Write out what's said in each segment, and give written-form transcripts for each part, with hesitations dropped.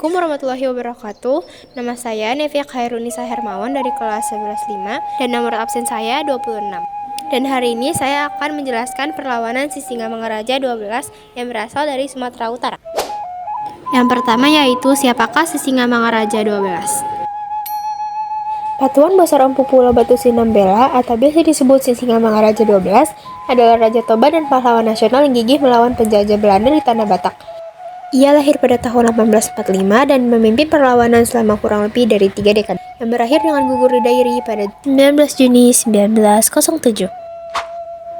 Assalamualaikum warahmatullahi wabarakatuh. Nama saya Nevia Khairunisa Hermawan dari kelas 11.5 dan nomor absen saya 26. Dan hari ini saya akan menjelaskan perlawanan Sisingamangaraja 12 yang berasal dari Sumatera Utara. Yang pertama yaitu siapakah Sisingamangaraja 12? Patuan Besar Empu Pulau Batu Sinambela atau biasa disebut Sisingamangaraja 12 adalah Raja Toba dan pahlawan nasional yang gigih melawan penjajah Belanda di Tanah Batak. Ia lahir pada tahun 1845 dan memimpin perlawanan selama kurang lebih dari 3 dekade, yang berakhir dengan gugur di Dairi pada 19 Juni 1907.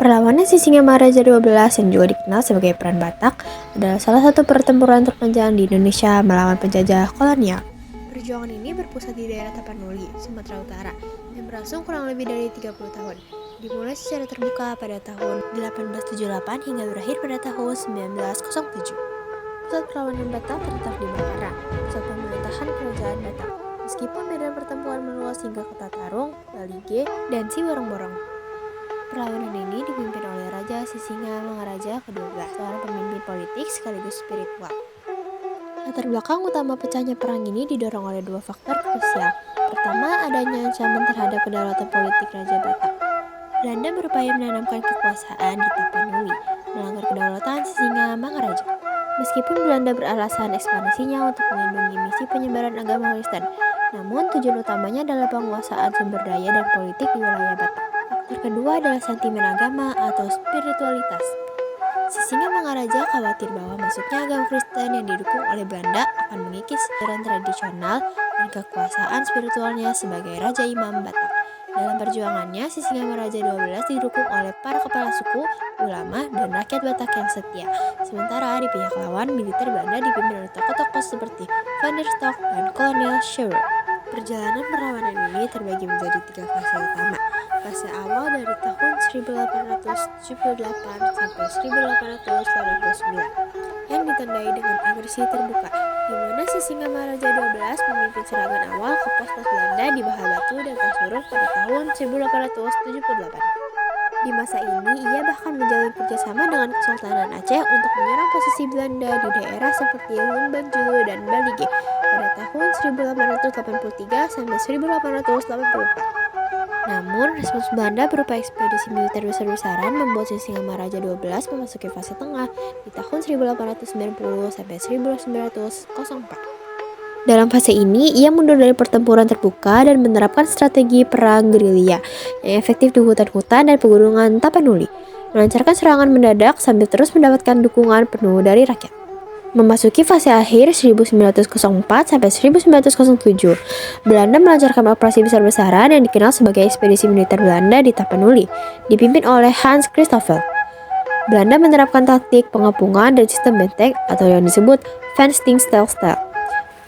Perlawanan Sisingamangaraja 12 yang juga dikenal sebagai Perang Batak adalah salah satu pertempuran terpanjang di Indonesia melawan penjajah kolonial. Perjuangan ini berpusat di daerah Tapanuli, Sumatera Utara, yang berlangsung kurang lebih dari 30 tahun. Dimulai secara terbuka pada tahun 1878 hingga berakhir pada tahun 1907. Pusat perlawanan Batak terletak di Mataram, pusat pemerintahan kerajaan Batak. Meskipun medan pertempuran meluas hingga Kota Tarung, Balige, dan Ciborong-borong. Perlawanan ini dipimpin oleh Raja Sisingamangaraja ke-12, seorang pemimpin politik sekaligus spiritual. Latar belakang utama pecahnya perang ini didorong oleh dua faktor krusial. Pertama, adanya ancaman terhadap kedaulatan politik Raja Batak. Belanda berupaya menanamkan kekuasaan di Tapanuli, melanggar kedaulatan Sisingamangaraja. Meskipun Belanda beralasan ekspansinya untuk melindungi misi penyebaran agama Kristen, namun tujuan utamanya adalah penguasaan sumber daya dan politik di wilayah Batak. Faktor kedua adalah sentimen agama atau spiritualitas. Sisingamangaraja khawatir bahwa masuknya agama Kristen yang didukung oleh Belanda akan mengikis ajaran tradisional dan kekuasaan spiritualnya sebagai Raja Imam Batak. Dalam perjuangannya, Sisingamangaraja 12 didukung oleh para kepala suku, ulama, dan rakyat Batak yang setia. Sementara di pihak lawan, militer Belanda dipimpin oleh tokoh-tokoh seperti Van der Stok dan Kolonel Scherer. Perjalanan perlawanan ini terbagi menjadi 3 fase utama. Fase awal dari tahun 1878 sampai 1889 yang ditandai dengan agresi terbuka, di mana Sisingamangaraja 12 memimpin serangan awal ke pos-pos Belanda di Bahabatu dan Kasurup pada tahun 1878. Di masa ini, ia bahkan menjalin kerjasama dengan Kesultanan Aceh untuk menyerang posisi Belanda di daerah seperti Lumbanju dan Balige pada tahun 1883 sampai 1884. Namun, respons Belanda berupa ekspedisi militer besar-besaran membuat Sisingamangaraja 12 memasuki fase tengah di tahun 1890 sampai 1904. Dalam fase ini, ia mundur dari pertempuran terbuka dan menerapkan strategi perang gerilya yang efektif di hutan-hutan dan pegunungan Tapanuli, melancarkan serangan mendadak sambil terus mendapatkan dukungan penuh dari rakyat. Memasuki fase akhir 1904 sampai 1907, Belanda melancarkan operasi besar-besaran yang dikenal sebagai ekspedisi militer Belanda di Tapanuli, dipimpin oleh Hans Christoffel. Belanda menerapkan taktik pengepungan dan sistem benteng atau yang disebut Vestingstelsel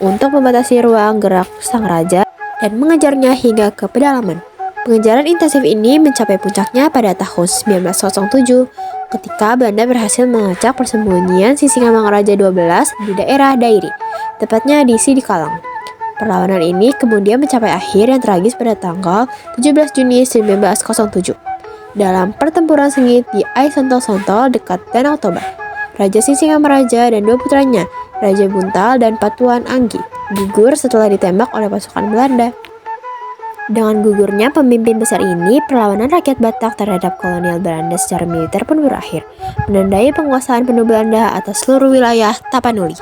untuk membatasi ruang gerak sang raja dan mengejarnya hingga ke pedalaman. Pengejaran intensif ini mencapai puncaknya pada tahun 1907 ketika Belanda berhasil melacak persembunyian Sisingamangaraja 12 di daerah Dairi, tepatnya di Sidikalang. Perlawanan ini kemudian mencapai akhir yang tragis pada tanggal 17 Juni 1907 dalam pertempuran sengit di Aisontol-Sontol dekat Danau Toba. Raja Sisingamangaraja dan dua putranya, Raja Buntal dan Patuan Anggi, gugur setelah ditembak oleh pasukan Belanda. Dengan gugurnya pemimpin besar ini, perlawanan rakyat Batak terhadap kolonial Belanda secara militer pun berakhir, menandai penguasaan penuh Belanda atas seluruh wilayah Tapanuli.